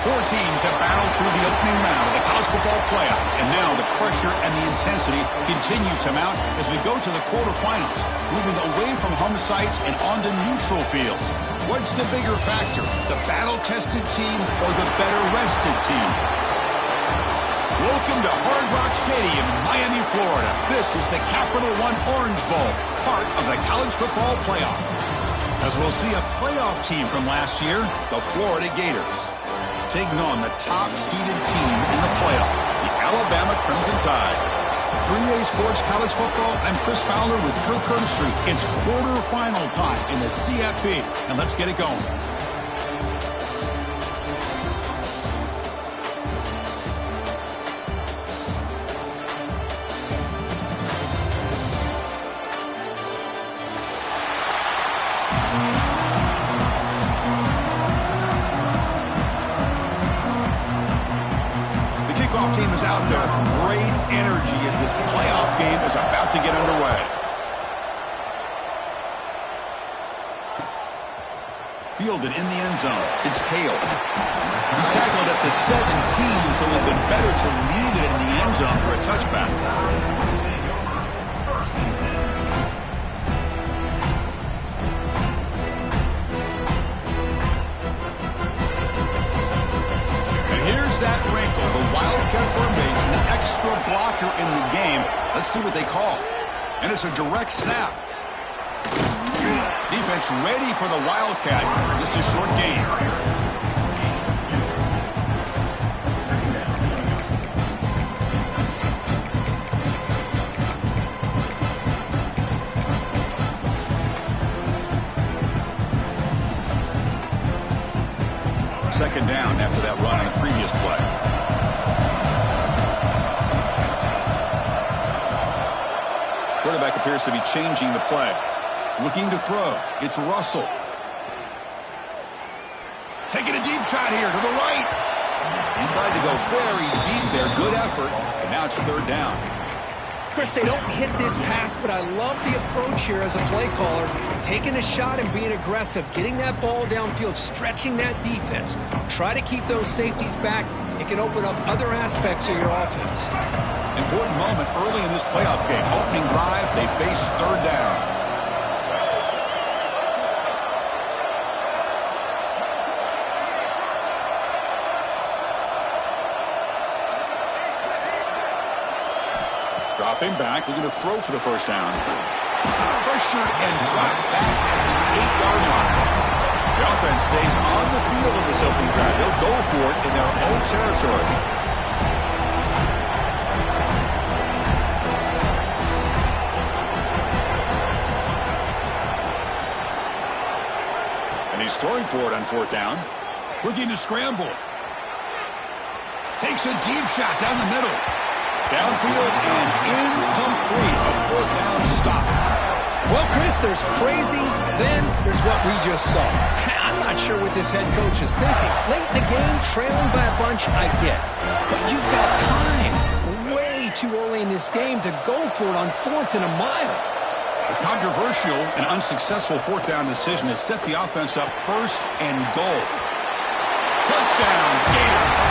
Four teams have battled through the opening round of the college football playoff, and now the pressure and the intensity continue to mount as we go to the quarterfinals, moving away from home sites and onto neutral fields. What's the bigger factor, the battle-tested team or the better-rested team? Welcome to Hard Rock Stadium in Miami, Florida. This is the Capital One Orange Bowl, part of the college football playoff. As we'll see a playoff team from last year, the Florida Gators, taking on the top-seeded team in the playoff, the Alabama Crimson Tide. 3A Sports College Football, I'm Chris Fowler with Kirk Herbstreit. It's quarterfinal time in the CFP, and let's get it going. Team is out there. Great energy as this playoff game is about to get underway. Fielded in the end zone. It's Hale. He's tackled at the 17, so they've been better to leave it in the end zone for a touchback. That wrinkle, the Wildcat formation, extra blocker in the game. Let's see what they call. And it's a direct snap. Defense ready for the Wildcat. Just a short gain. Second down after that run on the previous play. Quarterback appears to be changing the play. Looking to throw. It's Russell. Taking a deep shot here to the right. He tried to go very deep there. Good effort. But now it's third down. Chris, they don't hit this pass, but I love the approach here as a play caller. Taking a shot and being aggressive, getting that ball downfield, stretching that defense. Try to keep those safeties back. It can open up other aspects of your offense. Important moment early in this playoff game. Opening drive, they face third down. Dropping back, looking to throw for the first down. Pressured and dropped back at the 8-yard line. The offense stays on the field in this opening drive. They'll go for it in their own territory. And he's throwing for it on fourth down. Looking to scramble. Takes a deep shot down the middle. Downfield and incomplete. A fourth down stop. Well, Chris, there's crazy, then there's what we just saw. I'm not sure what this head coach is thinking. Late in the game, trailing by a bunch, I get. But you've got time. Way too early in this game to go for it on fourth and a mile. A controversial and unsuccessful fourth down decision has set the offense up first and goal. Touchdown, Gators,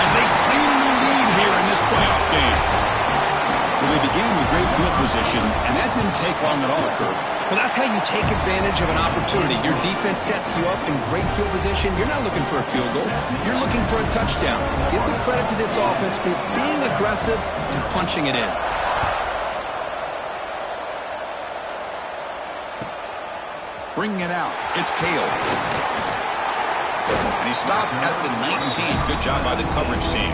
as they claim the lead here in this playoff game. Well, they began with great field position, and that didn't take long at all, Kirk. Well, that's how you take advantage of an opportunity. Your defense sets you up in great field position. You're not looking for a field goal. You're looking for a touchdown. Give the credit to this offense for being aggressive and punching it in. Bringing it out. It's Hale. And he stopped at the 19. Good job by the coverage team.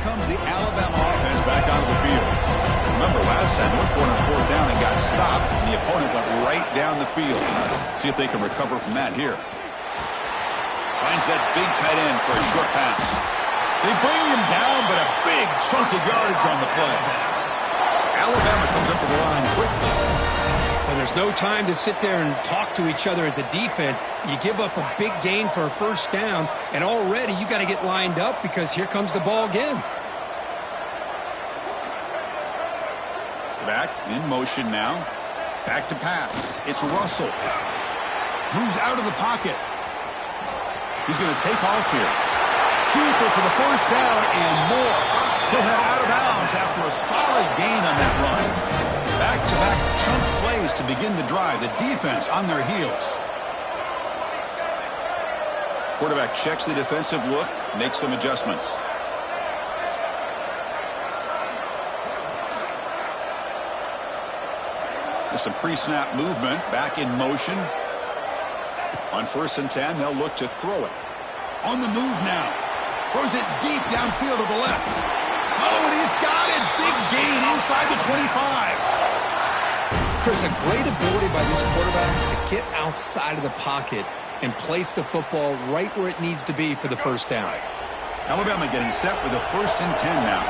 Comes the Alabama offense back onto the field. Remember last time, they went for it on fourth down and got stopped, and the opponent went right down the field. See if they can recover from that here. Finds that big tight end for a short pass. They bring him down, but a big chunk of yardage on the play. Alabama comes up with the line quickly. Well, there's no time to sit there and talk to each other as a defense. You give up a big gain for a first down, and already you got to get lined up because here comes the ball again. Back in motion now. Back to pass. It's Russell. Moves out of the pocket. He's going to take off here. Keeper for the first down and more. He'll head out of bounds after a solid gain on that run. Back-to-back chunk plays to begin the drive. The defense on their heels. Quarterback checks the defensive look, makes some adjustments. There's some pre-snap movement. Back in motion. On 1st and 10, they'll look to throw it. On the move now. Throws it deep downfield to the left. Oh, and he's got it. Big gain inside the 25. Chris, a great ability by this quarterback to get outside of the pocket and place the football right where it needs to be for the first down. Alabama getting set with a 1st and 10 now.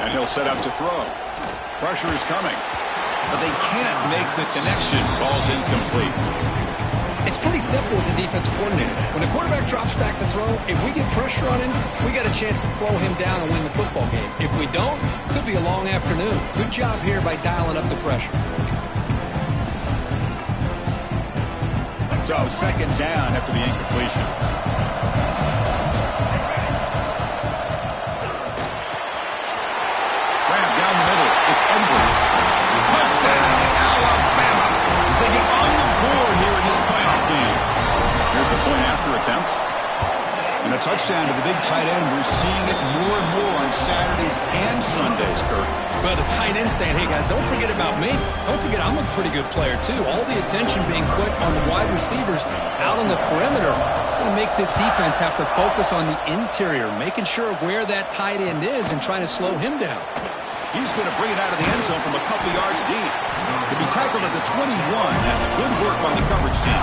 And he'll set up to throw. Pressure is coming. But they can't make the connection. Ball's incomplete. It's pretty simple as a defensive coordinator. When the quarterback drops back to throw, if we get pressure on him, we got a chance to slow him down and win the football game. If we don't, it could be a long afternoon. Good job here by dialing up the pressure. So 2nd down after the incompletion. Grab down the middle. It's Edwards. Touchdown, Alabama. As they get on the board here in this playoff game. Here's the point after attempt. And a touchdown to the big tight end. We're seeing it more and more on Saturdays and Sundays, Kirk. Well, the tight end saying, hey, guys, don't forget about me. Don't forget I'm a pretty good player, too. All the attention being put on the wide receivers out on the perimeter. It's going to make this defense have to focus on the interior, making sure where that tight end is and trying to slow him down. He's going to bring it out of the end zone from a couple yards deep. To be tackled at the 21, that's good work on the coverage team.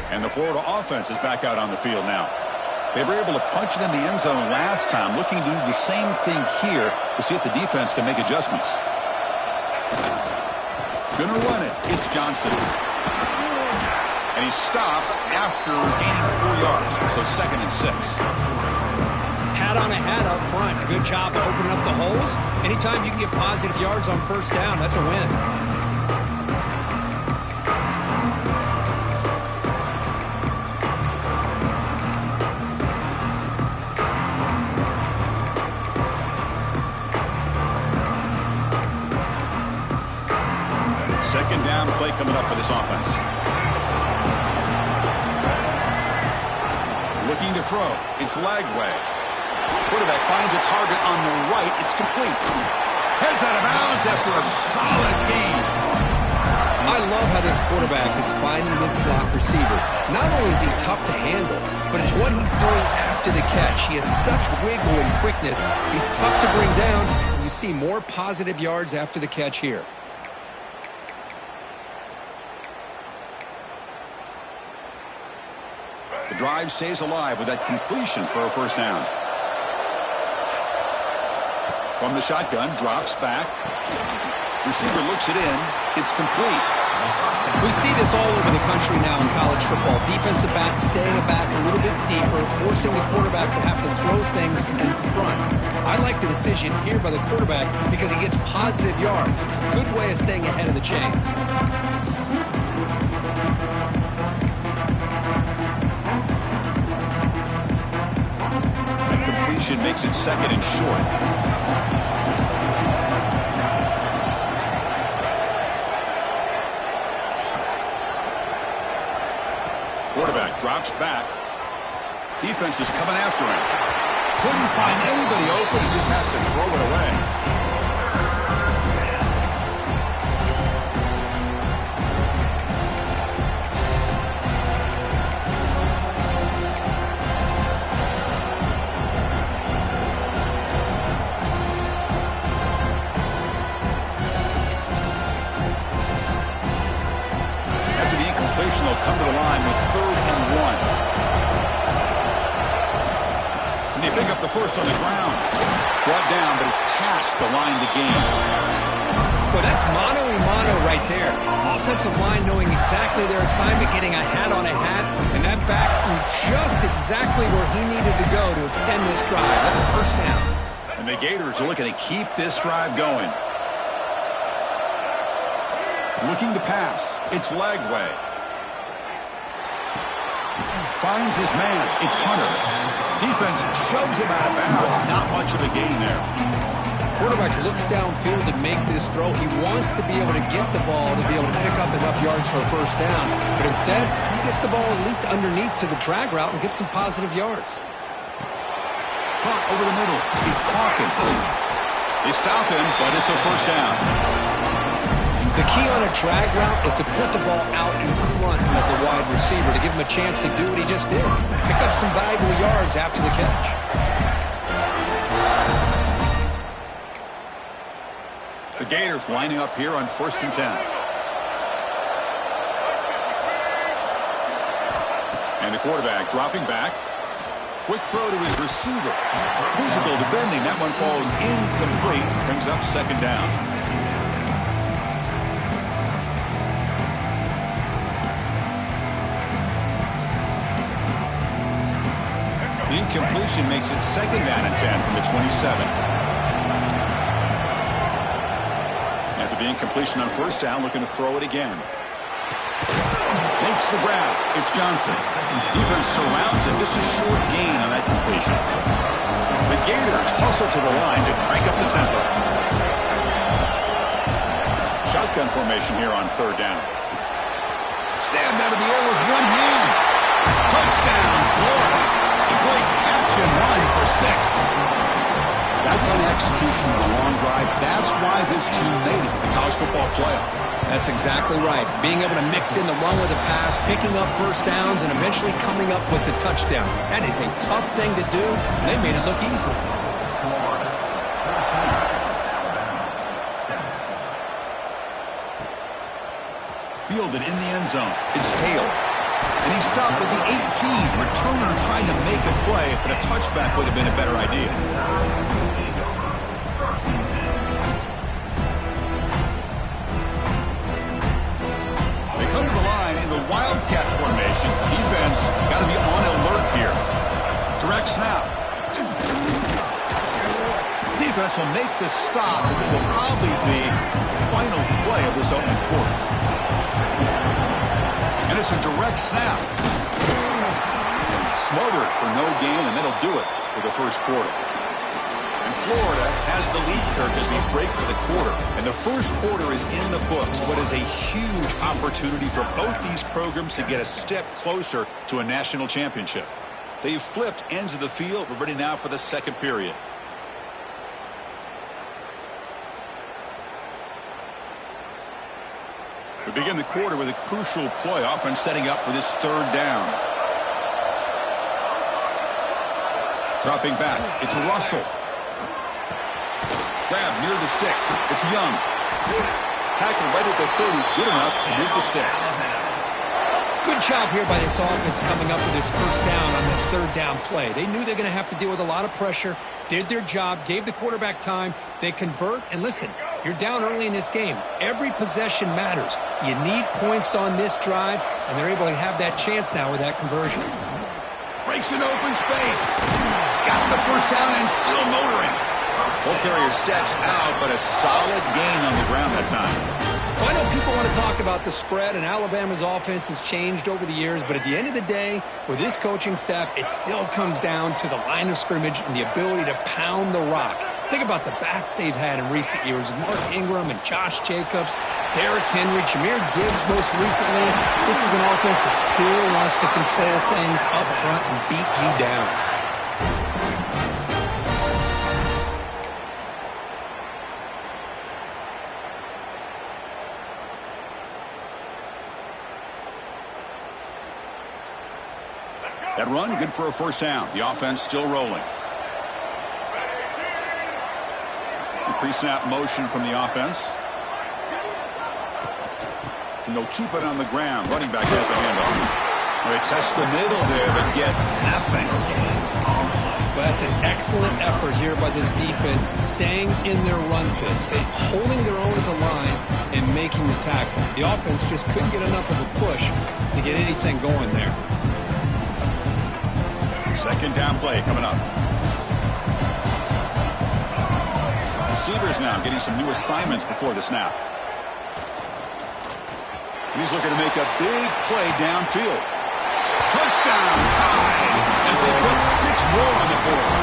And the Florida offense is back out on the field now. They were able to punch it in the end zone last time, looking to do the same thing here to see if the defense can make adjustments. Gonna run it. It's Johnson. And he's stopped after gaining 4 yards, so 2nd and 6. Hat on a hat up front. Good job opening up the holes. Anytime you can get positive yards on 1st down, that's a win. Second down play coming up for this offense. Looking to throw. It's Lagway. Quarterback finds a target on the right. It's complete. Heads out of bounds after a solid gain. I love how this quarterback is finding this slot receiver. Not only is he tough to handle, but it's what he's doing after the catch. He has such wiggle and quickness. He's tough to bring down, and you see more positive yards after the catch here. The drive stays alive with that completion for a 1st down. From the shotgun, drops back. Receiver looks it in. It's complete. We see this all over the country now in college football. Defensive backs staying back a little bit deeper, forcing the quarterback to have to throw things in front. I like the decision here by the quarterback because he gets positive yards. It's a good way of staying ahead of the chains. Completion makes it 2nd and short. Quarterback drops back. Defense is coming after him. Couldn't find anybody open and just has to throw it away. Come to the line with 3rd and 1. And they pick up the first on the ground. Brought down, but it's past the line to gain. Well, that's mano-a-mano right there. Offensive line knowing exactly their assignment, getting a hat on a hat, and that back threw just exactly where he needed to go to extend this drive. That's a first down. And the Gators are looking to keep this drive going. Looking to pass. It's Lagway. Finds his man. It's Hunter. Defense shoves him out of bounds. Not much of a gain there. Quarterback looks downfield to make this throw. He wants to be able to get the ball to be able to pick up enough yards for a first down. But instead, he gets the ball at least underneath to the drag route and gets some positive yards. Caught over the middle. It's Hawkins. They stop him, but it's a first down. The key on a drag route is to put the ball out in front of the wide receiver to give him a chance to do what he just did. Pick up some valuable yards after the catch. The Gators lining up here on 1st and 10. And the quarterback dropping back. Quick throw to his receiver. Physical defending. That one falls incomplete. Brings up second down. The incompletion makes it second down and 10 from the 27. After the incompletion on first down, looking to throw it again. Makes the grab. It's Johnson. Defense surrounds him. Just a short gain on that completion. The Gators hustle to the line to crank up the tempo. Shotgun formation here on third down. Stand out of the air with one hand. Touchdown, Florida. A great catch and run for 6. That kind of execution of the long drive, that's why this team made it to the college football playoff. That's exactly right. Being able to mix in the run with the pass, picking up first downs, and eventually coming up with the touchdown. That is a tough thing to do, and they made it look easy. Fielded in the end zone. It's Hale. And he stopped at the 18. Returner trying to make a play, but a touchback would have been a better idea. They come to the line in the Wildcat formation. Defense got to be on alert here. Direct snap. Defense will make the stop, and it will probably be the final play of this opening quarter. And it's a direct snap. Smothered for no gain, and that'll do it for the first quarter. And Florida has the lead, Kirk, as we break for the quarter. And the first quarter is in the books. What is a huge opportunity for both these programs to get a step closer to a national championship. They've flipped ends of the field. We're ready now for the second period. We begin the quarter with a crucial play, offense setting up for this third down. Dropping back, it's Russell. Grab near the sticks, it's Young. Tackle right at the 30, good enough to move the sticks. Good job here by this offense coming up with this first down on that third down play. They knew they're going to have to deal with a lot of pressure, did their job, gave the quarterback time. They convert, and listen, you're down early in this game. Every possession matters. You need points on this drive, and they're able to have that chance now with that conversion. Breaks an open space. Got the first down and still motoring. Ball carrier steps out, but a solid gain on the ground that time. Well, I know people want to talk about the spread, and Alabama's offense has changed over the years, but at the end of the day, with this coaching staff, it still comes down to the line of scrimmage and the ability to pound the rock. Think about the backs they've had in recent years. Mark Ingram and Josh Jacobs, Derrick Henry, Jahmyr Gibbs most recently. This is an offense that still wants to control things up front and beat you down. That run, good for a first down. The offense still rolling. Pre-snap motion from the offense. And they'll keep it on the ground. Running back has the handoff. They test the middle there, but get nothing. Well, that That's an excellent effort here by this defense, staying in their run fits, holding their own at the line and making the tackle. The offense just couldn't get enough of a push to get anything going there. Second down play coming up. Receivers now getting some new assignments before the snap. And he's looking to make a big play downfield. Touchdown, tied, as they put 6 more on the board.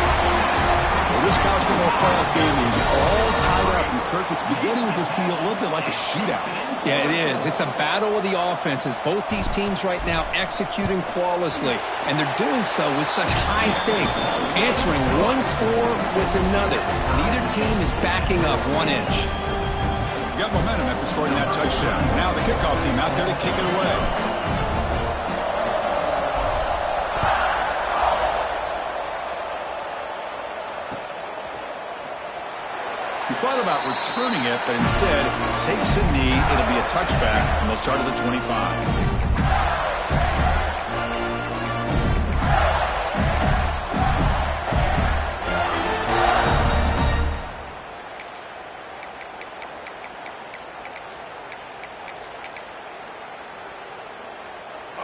Well, this college football playoff game is all tied up, and Kirk, it's beginning to feel a little bit like a shootout. Yeah, it is. It's a battle of the offenses. Both these teams right now executing flawlessly, and they're doing so with such high stakes, answering one score with another. Neither team is backing up 1 inch. You got momentum after scoring that touchdown. Now the kickoff team out there to kick it away. He thought about returning it, but instead takes a knee. It'll be a touchback, and they'll start at the 25.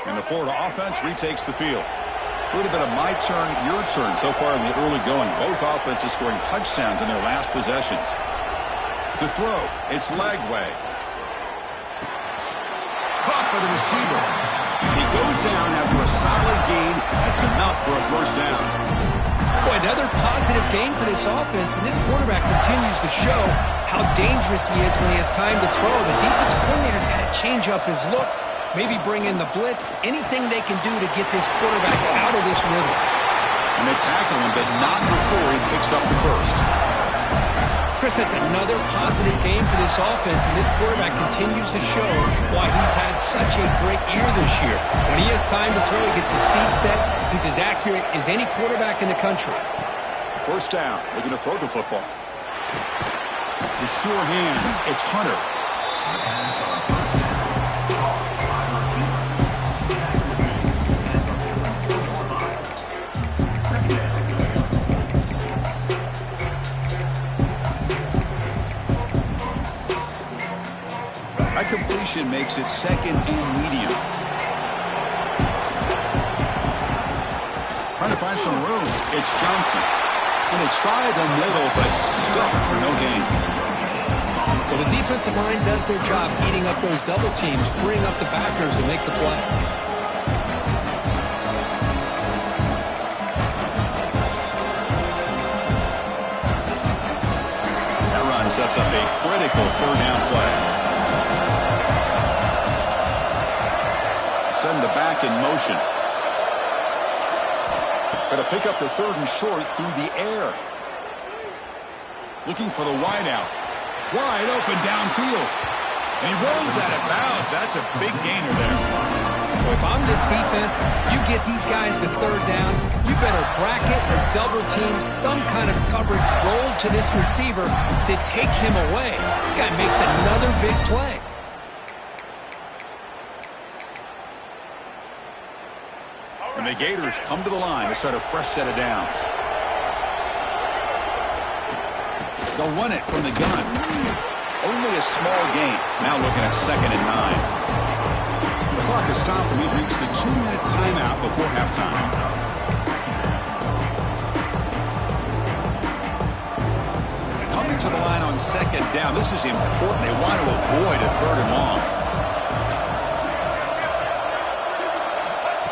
And the Florida offense retakes the field. Would have been a my turn, your turn so far in the early going. Both offenses scoring touchdowns in their last possessions. To throw, it's Lagway. Caught by the receiver. He goes down after a solid gain. That's enough for a first down. Boy, another positive game for this offense, and this quarterback continues to show how dangerous he is when he has time to throw. The defensive coordinator's got to change up his looks, maybe bring in the blitz, anything they can do to get this quarterback out of this rhythm. And they tackle him, but not before he picks up the first. Chris, that's another positive game for this offense, and this quarterback continues to show why he's had such a great year this year. When he has time to throw, he gets his feet set. He's as accurate as any quarterback in the country. First down, looking to throw the football. The sure hands, it's Hunter. That completion makes it second and medium. Trying to find some room. It's Johnson. And they try the middle, but stuck for no gain. Well, the defensive line does their job eating up those double teams, freeing up the backers to make the play. That run sets up a critical third down play. Send the back in motion. Going to pick up the third and short through the air. Looking for the wideout. Wide open downfield. And he runs that about. That's a big gainer there. Well, if I'm this defense, you get these guys to third down, you better bracket or double team some kind of coverage roll to this receiver to take him away. This guy makes another big play. And the Gators come to the line to start a fresh set of downs. They'll run it from the gun. Only a small gain. Now looking at 2nd and 9. The clock has stopped, and we've reached the 2-minute timeout before halftime. Coming to the line on 2nd down. This is important. They want to avoid a 3rd and long.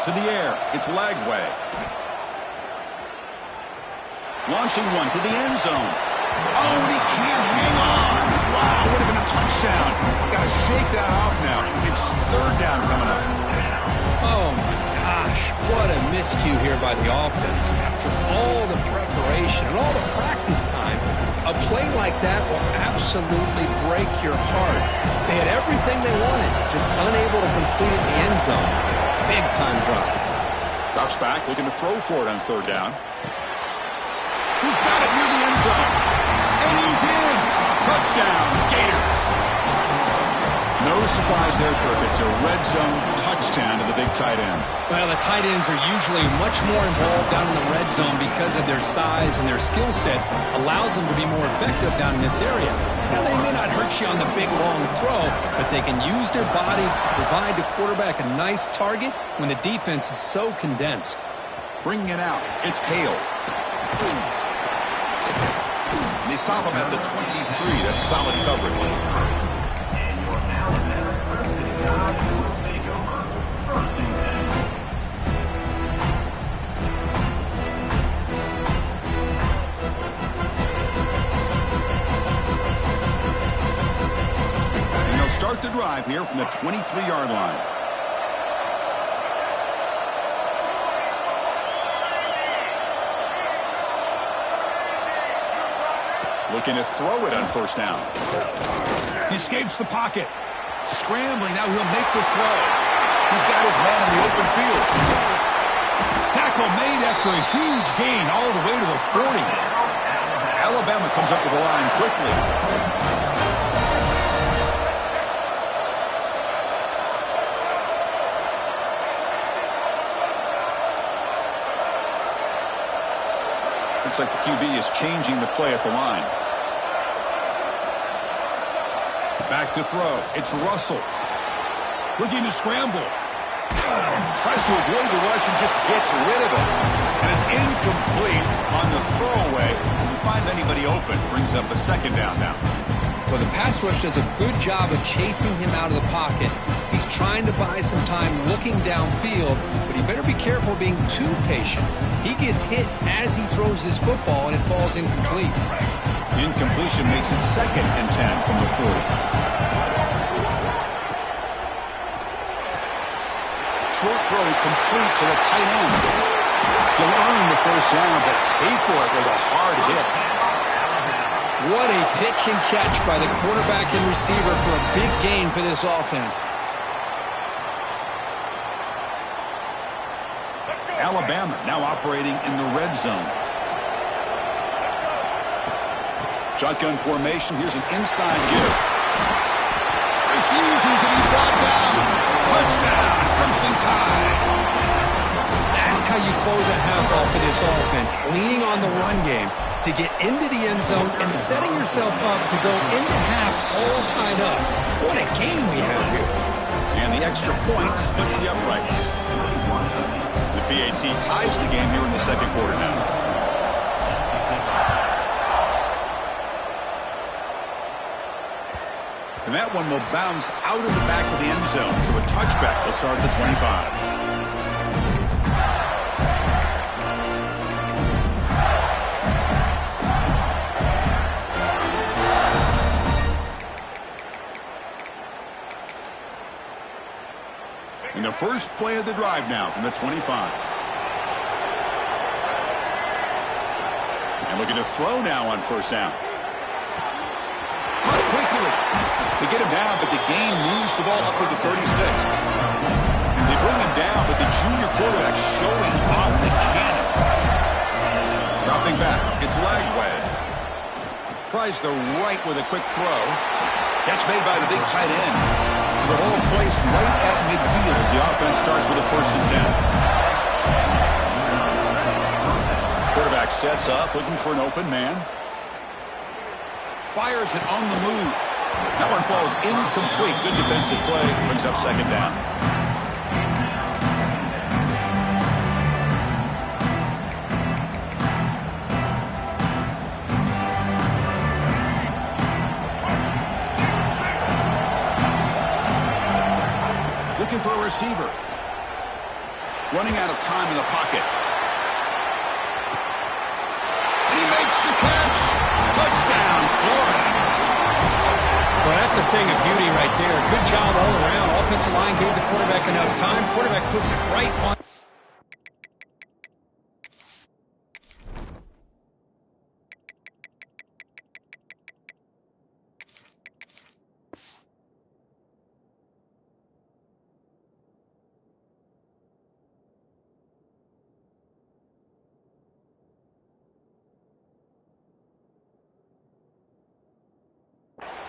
To the air, it's Lagway. Launching one to the end zone. Oh, and he can't hang on. Wow, would have been a touchdown. Got to shake that off now. It's 3rd down coming up. Oh, my gosh. What a miscue here by the offense. After all the preparation and all the practice time, a play like that will absolutely break your heart. They had everything they wanted, just unable to complete it in the end zone. It's a big-time drop. Drops back, looking to throw for it on 3rd down. He's got it near the end zone. And he's in. Touchdown, Gators. No surprise there, Kirk. It's a red zone touchdown to the big tight end. Well, the tight ends are usually much more involved down in the red zone because of their size and their skill set allows them to be more effective down in this area. Now, they may not hurt you on the big, long throw, but they can use their bodies to provide the quarterback a nice target when the defense is so condensed. Bringing it out. It's Hale. And they stop him at the 23. That's solid coverage. Start the drive here from the 23-yard line. Looking to throw it on first down. He escapes the pocket. Scrambling, now he'll make the throw. He's got his man in the open field. Tackle made after a huge gain all the way to the 40. Alabama comes up with the line quickly. Looks like the QB is changing the play at the line. Back to throw. It's Russell. Looking to scramble. Tries to avoid the rush and just gets rid of it. And it's incomplete on the throwaway. Didn't find anybody open. Brings up a second down now. Well, the pass rush does a good job of chasing him out of the pocket. He's trying to buy some time looking downfield, but he better be careful being too patient. He gets hit as he throws his football, and it falls incomplete. Incompletion makes it 2nd and 10 from the 40. Short throw complete to the tight end. You'll earn the first down, but pay for it with a hard hit. What a pitch and catch by the quarterback and receiver for a big gain for this offense. Alabama now operating in the red zone. Shotgun formation. Here's an inside give. Refusing to be brought down. Touchdown, Crimson Tide. That's how you close a half off for this offense, leaning on the run game to get into the end zone and setting yourself up to go into half all tied up. What a game we have here. And the extra point splits the uprights. The PAT ties the game here in the second quarter now. And that one will bounce out of the back of the end zone. So a touchback will start at the 25. And the first play of the drive now from the 25. And looking to throw now on first down. Cut quickly. They get him down, but the gain moves the ball up to the 36. They bring him down, but the junior quarterback showing off the cannon. Dropping back. It's Lagway. Tries the right with a quick throw. Catch made by the big tight end. So the ball placed right at midfield as the offense starts with a 1st and 10. Quarterback sets up, looking for an open man. Fires it on the move. That one falls incomplete. Good defensive play. Brings up 2nd down. Looking for a receiver. Running out of time in the pocket. And he makes the catch. Touchdown, Florida. Well, that's a thing of beauty right there. Good job all around. Offensive line gave the quarterback enough time. Quarterback puts it right on.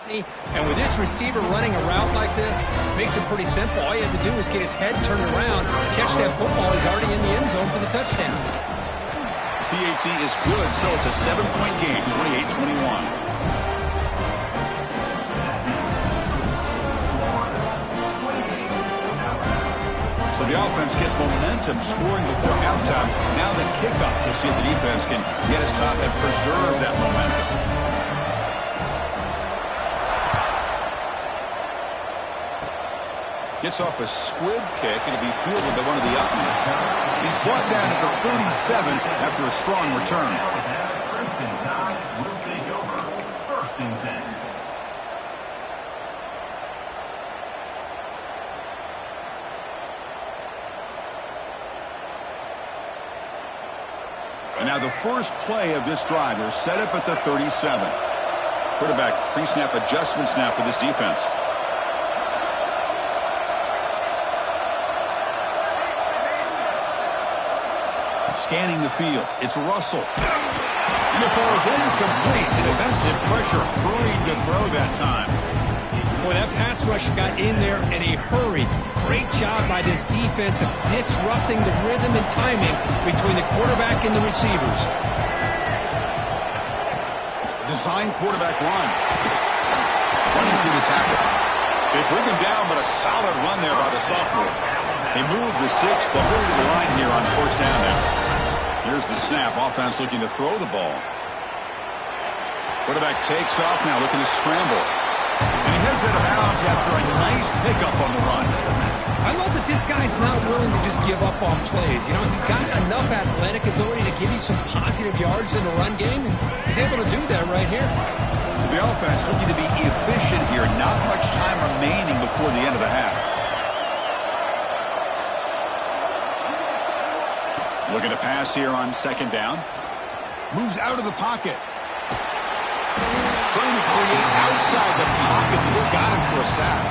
And with this receiver running a route like this, makes it pretty simple. All you have to do is get his head turned around, catch that football. He's already in the end zone for the touchdown. PAT is good, so it's a 7-point game, 28-21. So the offense gets momentum, scoring before halftime. Now the kickoff. We'll see if the defense can get his top and preserve that momentum. Gets off a squib kick. It'll be fielded by one of the up men. He's brought down at the 37 after a strong return. Will take over. First and 10. And now the first play of this drive. They're set up at the 37. Quarterback pre-snap adjustments now for this defense. Scanning the field. It's Russell. And it falls incomplete. The defensive pressure hurried to throw that time. Boy, that pass rush got in there in a hurry. Great job by this defense of disrupting the rhythm and timing between the quarterback and the receivers. Design quarterback run. Running through the tackle. They bring him down, but a solid run there by the sophomore. They move the 6, but hurry to the line here on first down now. Here's the snap. Offense looking to throw the ball. Quarterback takes off now, looking to scramble. And he heads out of bounds after a nice pickup on the run. I love that this guy's not willing to just give up on plays. You know, he's got enough athletic ability to give you some positive yards in the run game, and he's able to do that right here. So the offense looking to be efficient here. Not much time remaining before the end of the half. Looking to pass here on second down. Moves out of the pocket. Trying to create outside the pocket, but they've got him for a sack.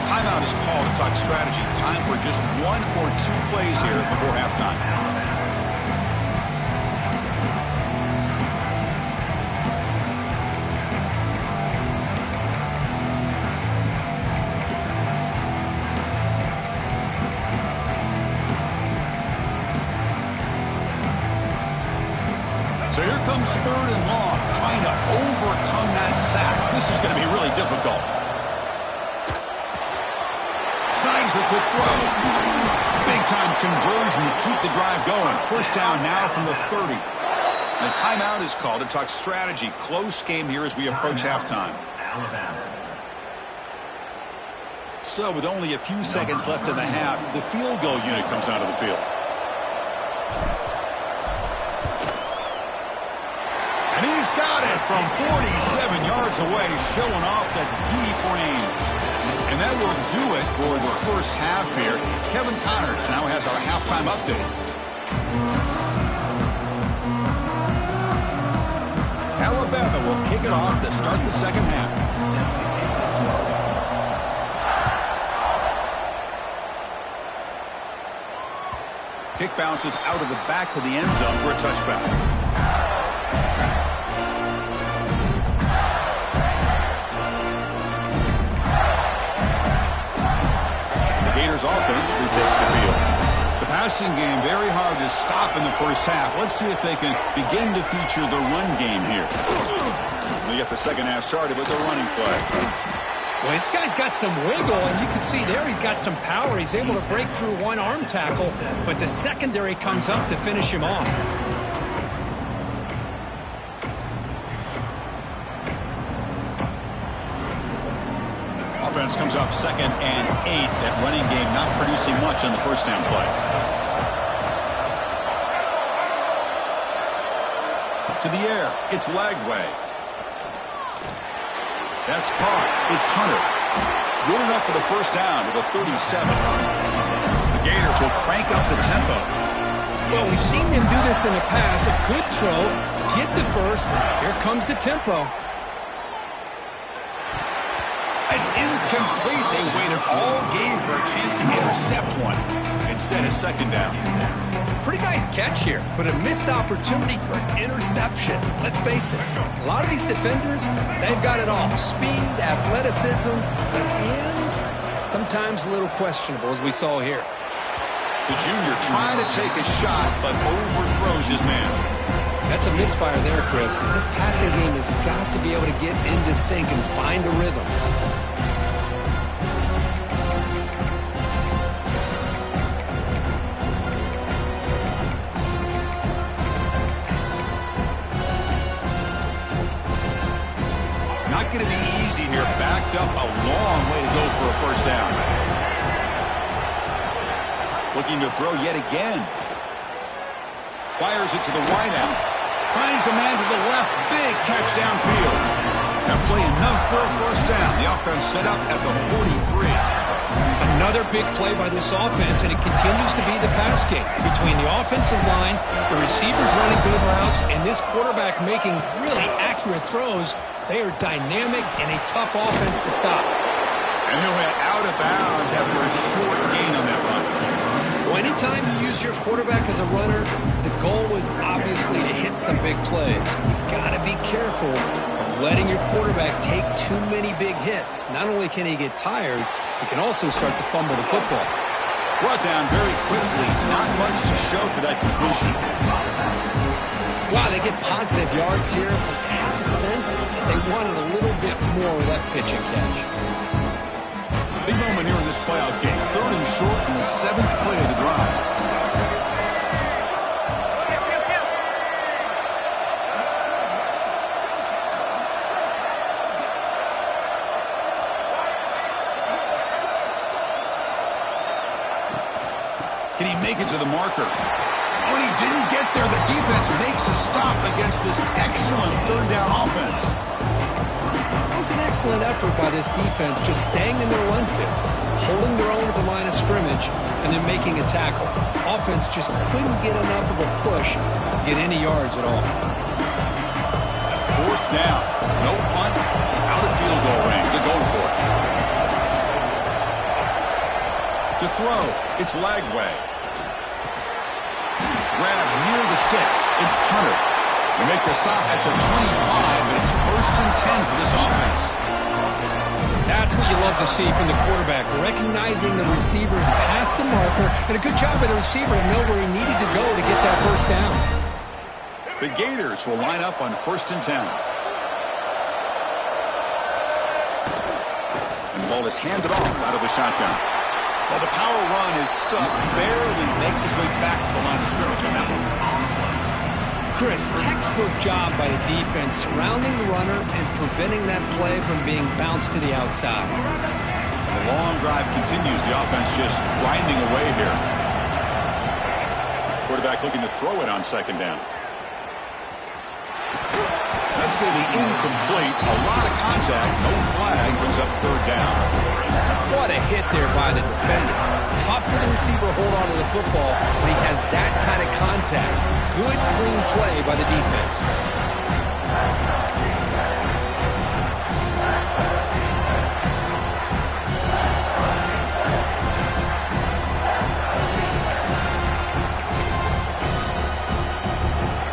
Timeout is called to talk strategy. Time for just 1 or 2 plays here before halftime. So here comes third and long, trying to overcome that sack. This is going to be really difficult. Signs a quick throw. Big-time conversion to keep the drive going. First down now from the 30. And a timeout is called to talk strategy. Close game here as we approach halftime. So with only a few seconds left in the half, the field goal unit comes out of the field. And he's got it from 47 yards away, showing off the deep range. And that will do it for the first half here. Kevin Connors now has our halftime update. Alabama will kick it off to start the second half. Kick bounces out of the back of the end zone for a touchback. Offense retakes the field. The passing game very hard to stop in the first half. Let's see if they can begin to feature the run game here. They get the second half started with the running play. Well, this guy's got some wiggle, and you can see there he's got some power. He's able to break through one arm tackle, but the secondary comes up to finish him off. Offense comes up 2nd and 8. That running game not producing much on the first down play. To the air. It's Lagway. That's caught. It's Hunter. Good enough for the first down to the 37. The Gators will crank up the tempo. Well, we've seen them do this in the past. A good throw. Get the first. Here comes the tempo. It's incomplete. They waited all game for a chance to intercept one. Instead, it's second down. Pretty nice catch here, but a missed opportunity for an interception. Let's face it, a lot of these defenders, they've got it all. Speed, athleticism, but hands, sometimes a little questionable, as we saw here. The junior trying to take a shot, but overthrows his man. That's a misfire there, Chris. This passing game has got to be able to get into sync and find a rhythm. Not going to be easy here. Backed up a long way to go for a first down. Looking to throw yet again. Fires it to the wideout. Finds a man to the left. Big catch downfield. That play enough for a first down. The offense set up at the 43. Another big play by this offense, and it continues to be the pass game. Between the offensive line, the receivers running good routes, and this quarterback making really accurate throws, they are dynamic and a tough offense to stop. And he'll head out of bounds after a short gain on that run. Well, anytime you use your quarterback as a runner, the goal is obviously to hit some big plays. You've got to be careful of letting your quarterback take too many big hits. Not only can he get tired, he can also start to fumble the football. Brought down very quickly. Not much to show for that completion. Wow, they get positive yards here, but I have a sense that they wanted a little bit more of that pitch and catch. Big moment here in this playoff game. 3rd and short in the 7th play of the drive. Can he make it to the marker? Oh, and he didn't get there. The defense makes a stop against this excellent 3rd down offense. It was an excellent effort by this defense, just staying in their run fits, holding their own at the line of scrimmage, and then making a tackle. Offense just couldn't get enough of a push to get any yards at all. 4th down. No punt. Out of field goal range. They're going for it. To throw. It's Lagway. Grab near the sticks. It's Hunter. They make the stop at the 25, and it's 1st and 10 for this offense. That's what you love to see from the quarterback, recognizing the receivers past the marker, and a good job by the receiver to know where he needed to go to get that first down. The Gators will line up on 1st and 10. And the ball is handed off out of the shotgun. Well, the power run is stuffed, barely makes its way back to the line of scrimmage on that one. Chris, textbook job by the defense surrounding the runner and preventing that play from being bounced to the outside. The long drive continues. The offense just grinding away here. Quarterback looking to throw it on 2nd down. That's going to be incomplete. A lot of contact. No flag. Brings up 3rd down. What a hit there by the defender. Tough for the receiver to hold on to the football when he has that kind of contact. Good, clean play by the defense.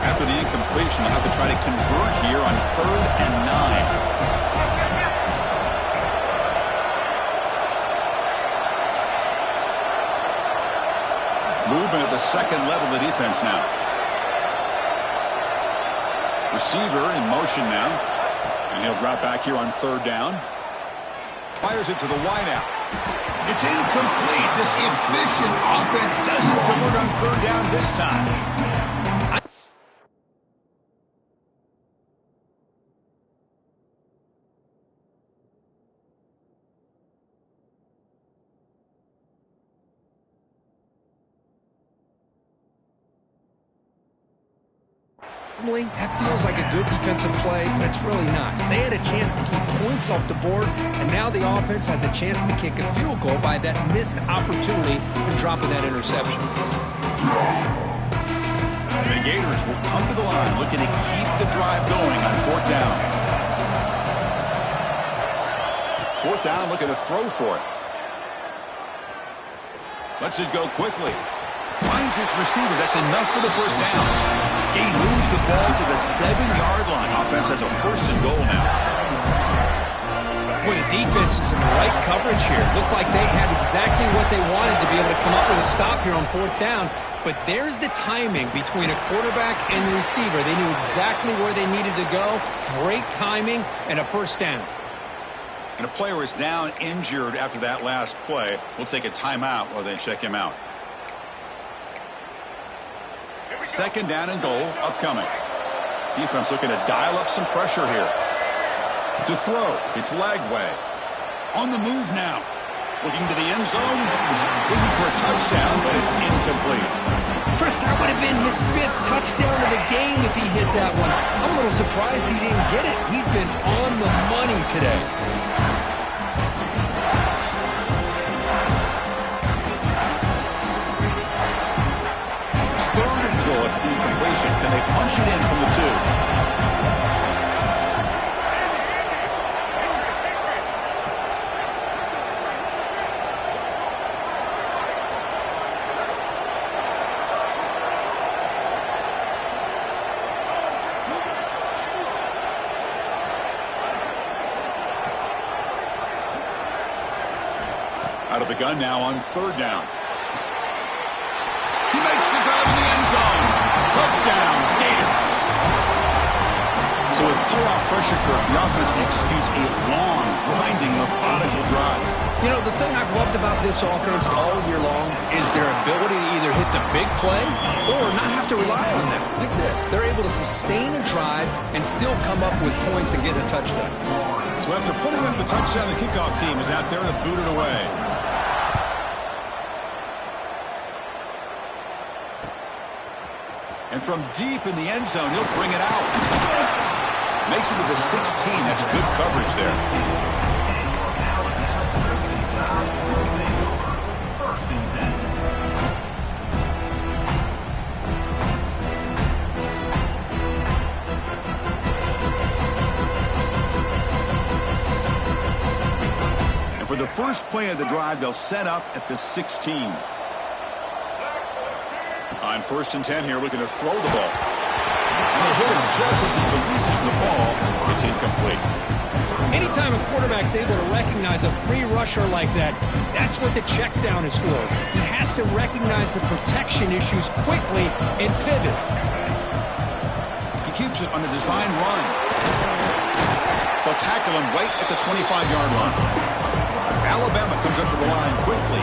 After the incompletion, they'll have to try to convert here on 3rd and 9. Movement at the 2nd level of the defense now. Receiver in motion now. And he'll drop back here on 3rd down. Fires it to the wideout. It's incomplete. This efficient offense doesn't convert on 3rd down this time. That feels like a good defensive play, but it's really not. They had a chance to keep points off the board, and now the offense has a chance to kick a field goal by that missed opportunity and dropping that interception. The Gators will come to the line looking to keep the drive going on 4th down. 4th down, looking to throw for it. Lets it go quickly. Finds his receiver. That's enough for the first down. He moves the ball to the 7-yard line. Offense has a first and goal now. Boy, the defense is in the right coverage here. Looked like they had exactly what they wanted to be able to come up with a stop here on fourth down. But there's the timing between a quarterback and the receiver. They knew exactly where they needed to go. Great timing and a first down. And a player is down injured after that last play. We'll take a timeout while they check him out. Second down and goal upcoming. Defense looking to dial up some pressure here. To throw, it's Lagway. On the move now. Looking to the end zone. Looking for a touchdown, but it's incomplete. Chris, that would have been his 5th touchdown of the game if he hit that one. I'm a little surprised he didn't get it. He's been on the money today. Third and goal at the incompletion. Can they punch it in from the 2? Out of the gun now on third down. He makes the grab in the end zone. Touchdown, Gators. So with playoff pressure, Kirk, the offense executes a long, grinding, methodical drive. You know, the thing I've loved about this offense all year long is their ability to either hit the big play or not have to rely on them. Like this, they're able to sustain a drive and still come up with points and get a touchdown. So after putting up the touchdown, the kickoff team is out there to boot it away. And from deep in the end zone, he'll bring it out. Makes it to the 16. That's good coverage there. First and 10. And for the first play of the drive, they'll set up at the 16. On first and 10 here, looking to throw the ball. And they hit him just as he releases the ball. It's incomplete. Anytime a quarterback's able to recognize a free rusher like that, that's what the check down is for. He has to recognize the protection issues quickly and pivot. He keeps it on a design run. They'll tackle him right at the 25-yard line. Alabama comes up to the line quickly.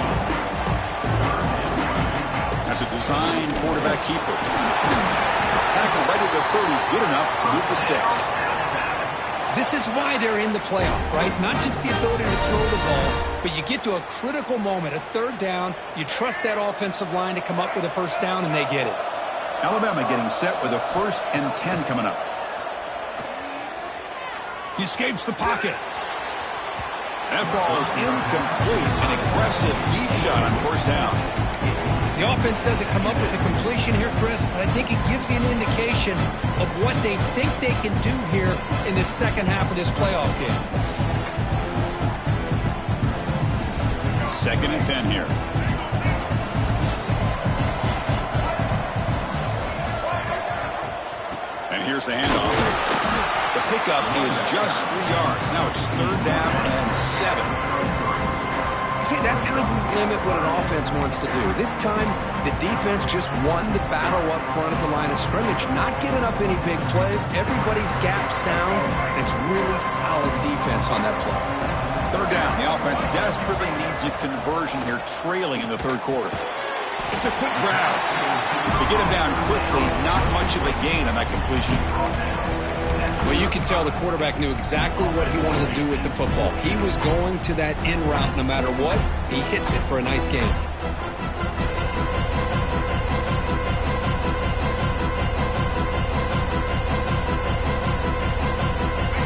That's a design quarterback keeper. Tackle right at the 30, good enough to move the sticks. This is why they're in the playoff, right? Not just the ability to throw the ball, but you get to a critical moment, a third down, you trust that offensive line to come up with a first down, and they get it. Alabama getting set with a first and 10 coming up. He escapes the pocket. That ball is incomplete. An aggressive deep shot on first down. The offense doesn't come up with the completion here, Chris, but I think it gives you an indication of what they think they can do here in the second half of this playoff game. Second and 10 here. And here's the handoff. The pickup is just 3 yards. Now it's third down and 7. See, that's how you limit what an offense wants to do. This time, the defense just won the battle up front at the line of scrimmage, not giving up any big plays. Everybody's gap sound, and it's really solid defense on that play. Third down. The offense desperately needs a conversion here, trailing in the third quarter. It's a quick grab. To get him down quickly, not much of a gain on that completion. Well, you can tell the quarterback knew exactly what he wanted to do with the football. He was going to that in route no matter what. He hits it for a nice gain.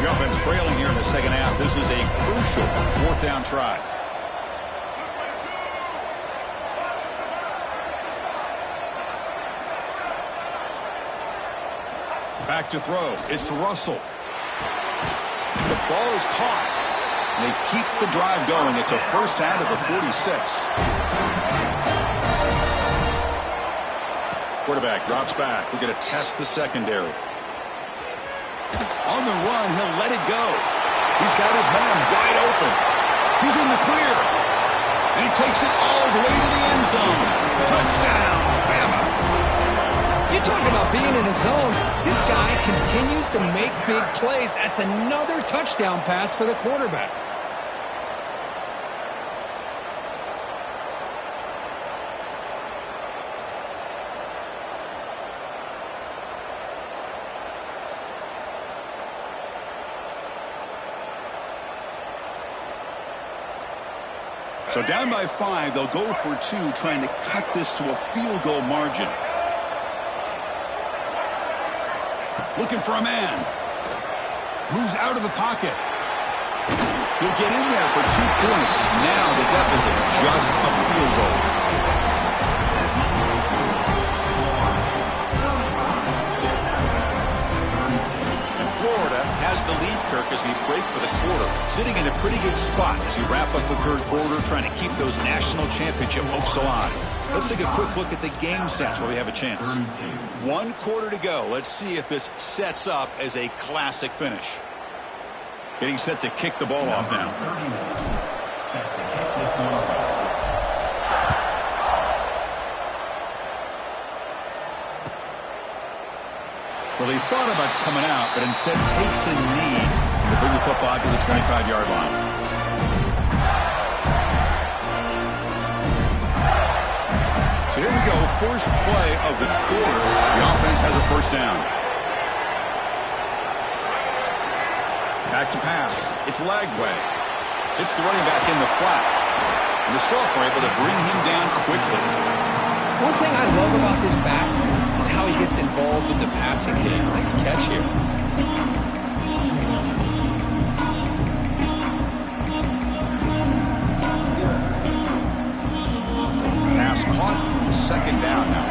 The offense trailing here in the second half. This is a crucial fourth down try. Back to throw. It's Russell. The ball is caught. And they keep the drive going. It's a first down at the 46. Quarterback drops back. We're going to test the secondary. On the run, he'll let it go. He's got his man wide open. He's in the clear. And he takes it all the way to the end zone. Touchdown, Bama. You talk about being in a zone. This guy continues to make big plays. That's another touchdown pass for the quarterback. So down by 5, they'll go for 2, trying to cut this to a field goal margin. Looking for a man. Moves out of the pocket. He'll get in there for 2 points. Now the deficit, just a field goal. Florida has the lead, Kirk, as we break for the quarter. Sitting in a pretty good spot as we wrap up the third quarter, trying to keep those national championship hopes alive. Let's take a quick look at the game stats while we have a chance. 1 quarter to go. Let's see if this sets up as a classic finish. Getting set to kick the ball off now. Set to kick this one off. Well, he thought about coming out, but instead takes a knee to bring the football to the 25-yard line. So here we go, first play of the quarter. The offense has a first down. Back to pass. It's Lagway. It's the running back in the flat. And the Salk were able to bring him down quickly. One thing I love about this back is how he gets involved in the passing game. Nice catch here. Pass caught, second down now.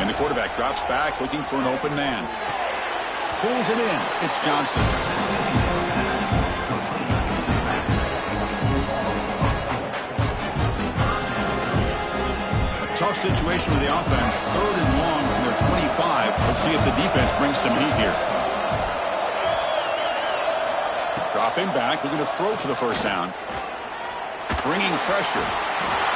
And the quarterback drops back, looking for an open man. Pulls it in. It's Johnson. Tough situation with the offense. 3rd and long from their 25. Let's see if the defense brings some heat here. Dropping back. We're going to throw for the first down. Bringing pressure.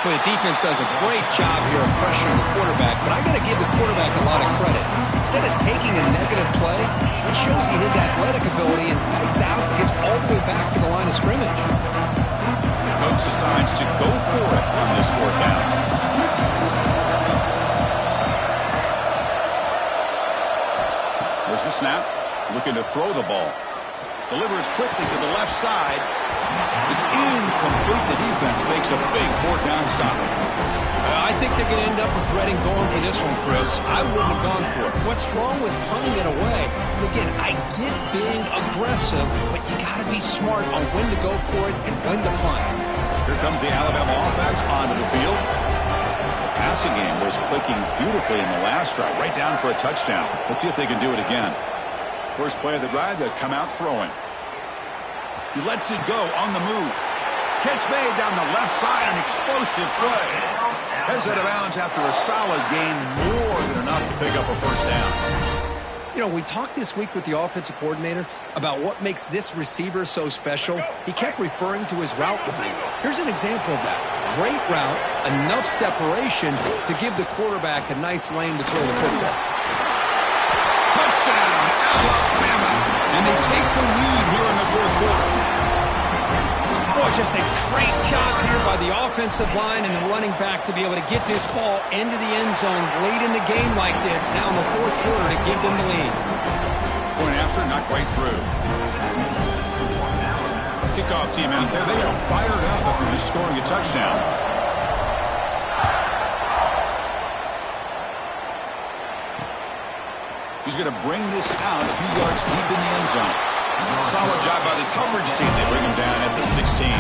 Well, the defense does a great job here of pressuring the quarterback, but I got to give the quarterback a lot of credit. Instead of taking a negative play, he shows you his athletic ability and fights out and gets all the way back to the line of scrimmage. The coach decides to go for it on this 4th down. There's the snap. Looking to throw the ball. Delivers quickly to the left side. It's incomplete. The defense makes a big 4th down stop. I think they're going to end up regretting going for this one, Chris. I wouldn't have gone for it. What's wrong with punting it away? And again, I get being aggressive, but you got to be smart on when to go for it and when to punt. Here comes the Alabama offense onto the field. The passing game was clicking beautifully in the last drive, right down for a touchdown. Let's see if they can do it again. First play of the drive, they'll come out throwing. He lets it go on the move. Catch made down the left side, an explosive play. Heads out of bounds after a solid gain, more than enough to pick up a first down. You know, we talked this week with the offensive coordinator about what makes this receiver so special. He kept referring to his route running. Here's an example of that. Great route, enough separation to give the quarterback a nice lane to throw the football. Touchdown, Alabama. And they take the lead here in the 4th quarter. Boy, just a great job here by the offensive line and the running back to be able to get this ball into the end zone late in the game like this, now in the 4th quarter, to give them the lead. Point after, not quite through. Kickoff team out there, they are fired up after just scoring a touchdown. He's going to bring this out a few yards deep in the end zone. Solid job by the coverage team. They bring him down at the 16.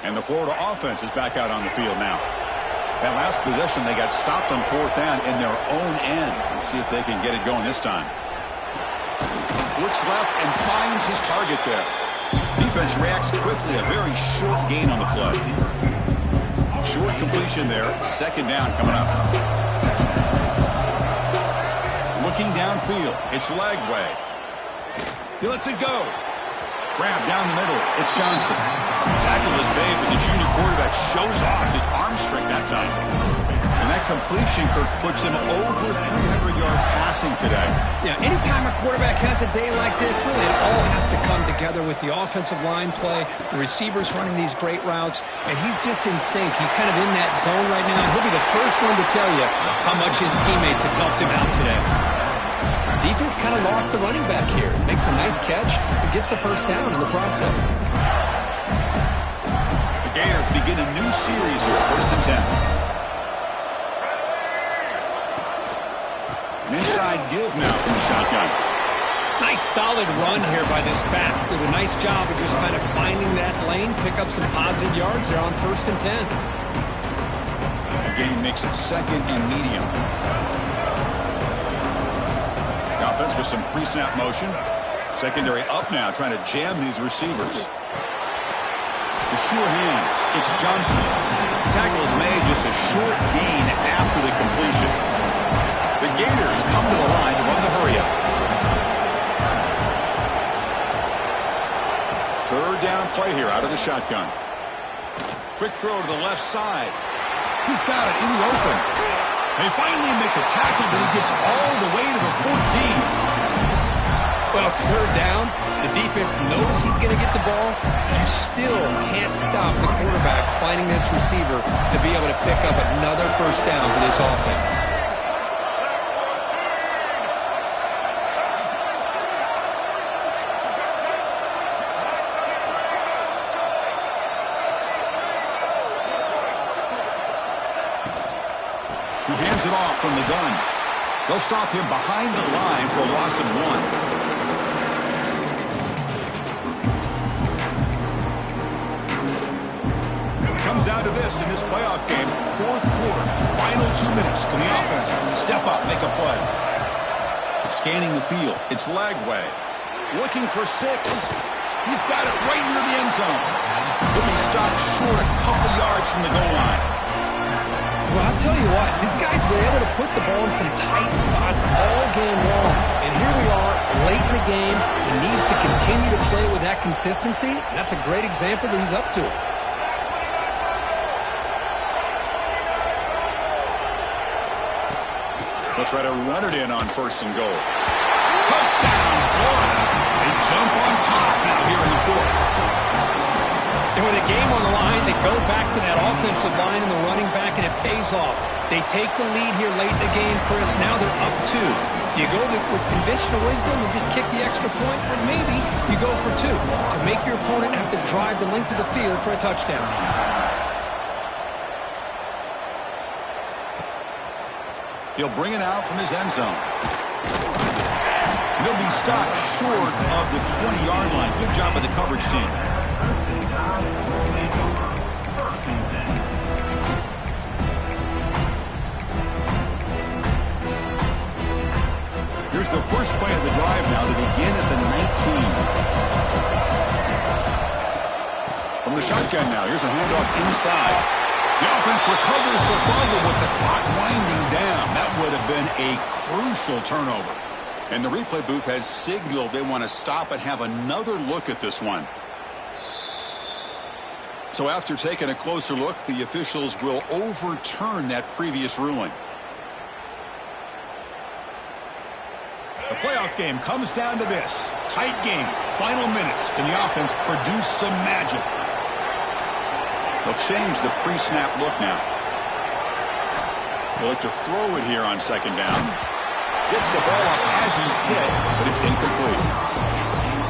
And the Florida offense is back out on the field now. That last possession, they got stopped on 4th down in their own end. Let's see if they can get it going this time. Looks left and finds his target there. Defense reacts quickly. A very short gain on the play. Short completion there. 2nd down coming up. Looking downfield. It's Lagway. He lets it go. Grab down the middle. It's Johnson. Tackle is made, but the junior quarterback shows off his arm strength that time. And that completion, Kirk, puts him over 300 yards passing today. Yeah, anytime a quarterback has a day like this, really it all has to come together with the offensive line play, the receivers running these great routes, and he's just in sync. He's kind of in that zone right now. He'll be the first one to tell you how much his teammates have helped him out today. Defense kind of lost the running back here. Makes a nice catch and gets the 1st down in the process. The Gators begin a new series here. 1st and 10. An inside give now from the shotgun. Nice solid run here by this back. Did a nice job of just kind of finding that lane, pick up some positive yards there on 1st and 10. Again, makes it 2nd and medium. The offense with some pre-snap motion. Secondary up now, trying to jam these receivers. The sure hands. It's Johnson. Tackle is made, just a short gain after the completion. The Gators come to the line to run the hurry-up. 3rd down play here out of the shotgun. Quick throw to the left side. He's got it in the open. They finally make the tackle, but he gets all the way to the 14. Well, it's 3rd down. The defense knows he's going to get the ball. You still can't stop the quarterback finding this receiver to be able to pick up another 1st down for this offense. He hands it off from the gun. They'll stop him behind the line for a loss of 1. Comes down to this in this playoff game. 4th quarter, final 2 minutes. Can the offense step up, make a play? Scanning the field. It's Lagway. Looking for 6. He's got it right near the end zone. He'll be stopped short a couple yards from the goal line. Well, I'll tell you what, this guy's been able to put the ball in some tight spots all game long. And here we are, late in the game. He needs to continue to play with that consistency. That's a great example that he's up to it. They'll try to run it in on 1st and goal. Touchdown, Florida. They jump on top now here in the 4th. And with a game on the line, they go back to that offensive line and the running back, and it pays off. They take the lead here late in the game, Chris. Now they're up 2. Do you go with conventional wisdom and just kick the extra point? Or maybe you go for 2 to make your opponent have to drive the length of the field for a touchdown. He'll bring it out from his end zone. He'll be stopped short of the 20-yard line. Good job by the coverage team. Here's the first play of the drive now to begin at the 19. From the shotgun now, here's a handoff inside. The offense recovers the fumble with the clock winding down. That would have been a crucial turnover. And the replay booth has signaled they want to stop and have another look at this one. So after taking a closer look, the officials will overturn that previous ruling. The playoff game comes down to this. Tight game. Final minutes. Can the offense produce some magic? They'll change the pre-snap look now. They'll look to throw it here on 2nd down. Gets the ball off as he's hit, but it's incomplete.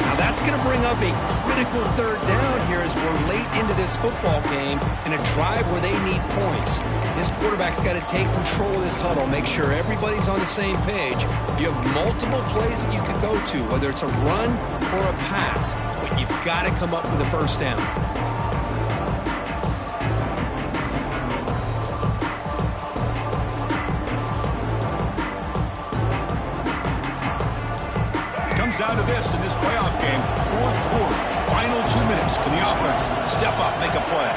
Now that's going to bring up a critical 3rd down here as we're late into this football game in a drive where they need points. This quarterback's got to take control of this huddle, make sure everybody's on the same page. You have multiple plays that you can go to, whether it's a run or a pass, but you've got to come up with a 1st down. Comes down to this in this playoff game. Fourth quarter, final 2 minutes. Can the offense step up, make a play?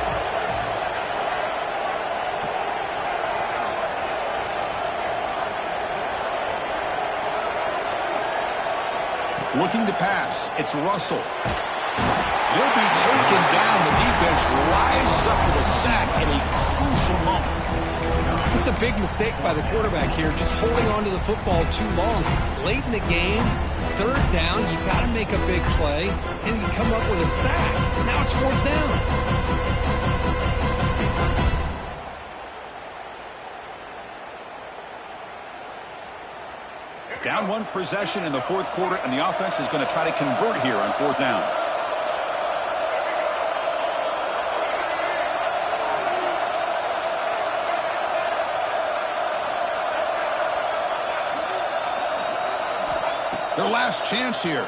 Looking to pass. It's Russell. He'll be taken down. The defense rises up for the sack at a crucial moment. This is a big mistake by the quarterback here, just holding on to the football too long. Late in the game, third down, you got to make a big play, and you come up with a sack. Now it's fourth down. Down one possession in the fourth quarter, and the offense is going to try to convert here on fourth down. Their last chance here.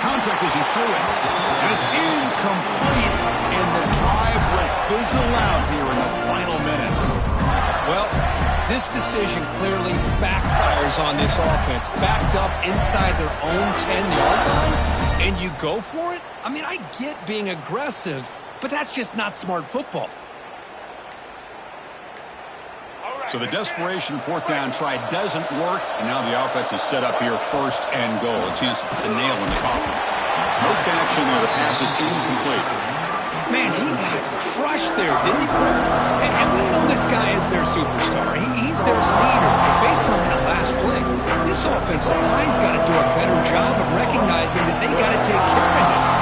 Contact as he threw it. And it's incomplete. And the drive will fizzle out here in the final minutes. Well, this decision clearly backfires on this offense. Backed up inside their own 10-yard line, and you go for it? I mean, I get being aggressive, but that's just not smart football. So the desperation fourth down try doesn't work, and now the offense is set up here first and goal. A chance to put the nail in the coffin. No connection there. The pass is incomplete. Man, he got crushed there, didn't he, Chris? And we know this guy is their superstar. He's their leader. But based on that last play, this offensive line's got to do a better job of recognizing that they got to take care of him.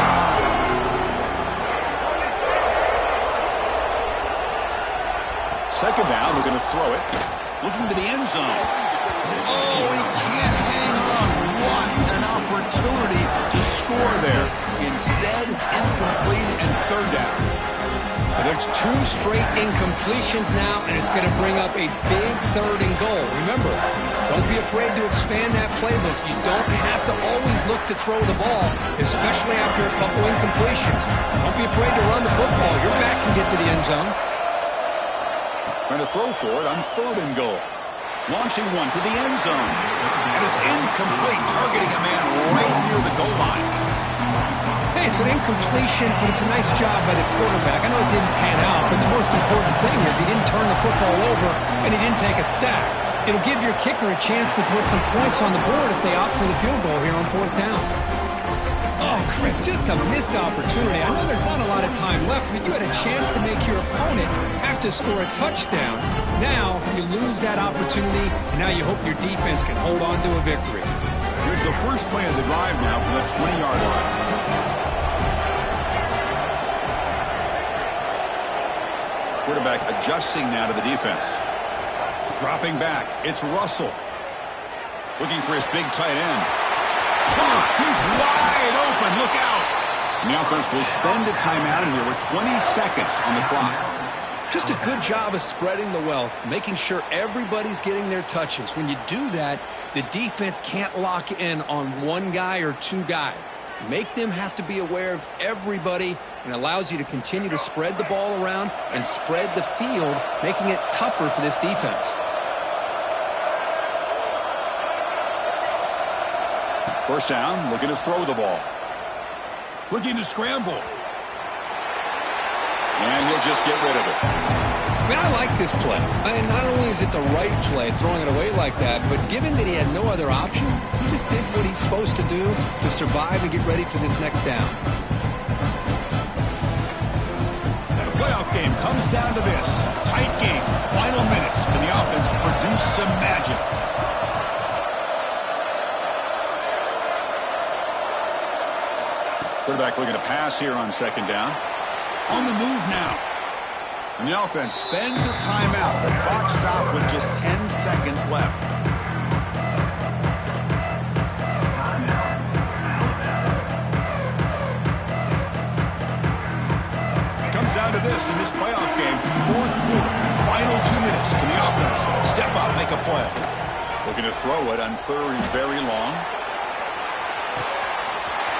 Second down, they're going to throw it. Looking to the end zone. Oh, he can't hang on. What an opportunity to score there. Instead, incomplete and third down. And it's two straight incompletions now, and it's going to bring up a big third and goal. Remember, don't be afraid to expand that playbook. You don't have to always look to throw the ball, especially after a couple incompletions. Don't be afraid to run the football. Your back can get to the end zone. Trying to throw for it on third and goal. Launching one to the end zone. And it's incomplete, targeting a man right near the goal line. Hey, it's an incompletion, but it's a nice job by the quarterback. I know it didn't pan out, but the most important thing is he didn't turn the football over and he didn't take a sack. It'll give your kicker a chance to put some points on the board if they opt for the field goal here on fourth down. Oh, Chris, just a missed opportunity. I know there's not a lot of time left, but you had a chance to make your opponent have to score a touchdown. Now you lose that opportunity, and now you hope your defense can hold on to a victory. Here's the first play of the drive now from the 20-yard line. Quarterback adjusting now to the defense. Dropping back. It's Russell. Looking for his big tight end. He's wide open. Look out. And the offense will spend a timeout here with 20 seconds on the clock. Just a good job of spreading the wealth, making sure everybody's getting their touches. When you do that, the defense can't lock in on one guy or two guys. Make them have to be aware of everybody, and allows you to continue to spread the ball around and spread the field, making it tougher for this defense. First down, looking to throw the ball. Looking to scramble. And he'll just get rid of it. I mean, I like this play. And not only is it the right play, throwing it away like that, but given that he had no other option, he just did what he's supposed to do to survive and get ready for this next down. The playoff game comes down to this. Tight game, final minutes, and the offense produce some magic. Quarterback looking to pass here on second down. On the move now. And the offense spends a timeout. The clock stopped with just 10 seconds left. It comes down to this in this playoff game. Fourth quarter, final 2 minutes. Can the offense step up, make a play? Looking to throw it on third and very long.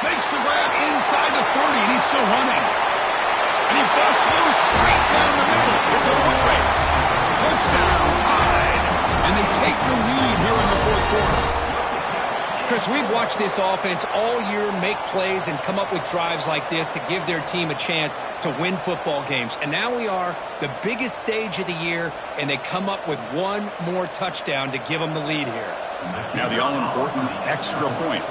Makes the grab inside the 30, and he's still running. And he busts loose right down the middle. It's a foot race. Touchdown, tied. And they take the lead here in the fourth quarter. Chris, we've watched this offense all year make plays and come up with drives like this to give their team a chance to win football games. And now we are the biggest stage of the year, and they come up with one more touchdown to give them the lead here. Now the all-important extra point.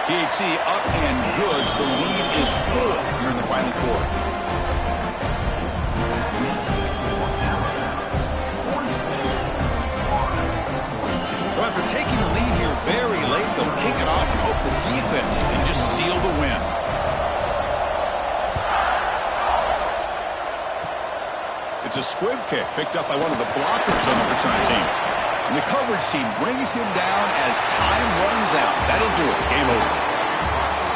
Ncaa up and good. The lead is 4 here in the final quarter. So after taking the lead here very late, they'll kick it off and hope the defense can just seal the win. It's a squib kick picked up by one of the blockers on the return team. And the coverage team brings him down as time runs out. That'll do it. Game over.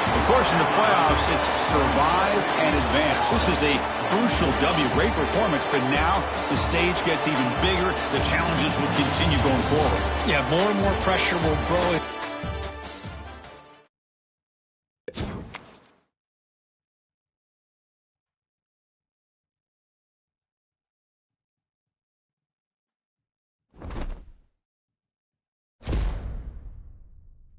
Of course, in the playoffs, it's survive and advance. This is a crucial W. Great performance, but now the stage gets even bigger. The challenges will continue going forward. Yeah, more and more pressure will grow.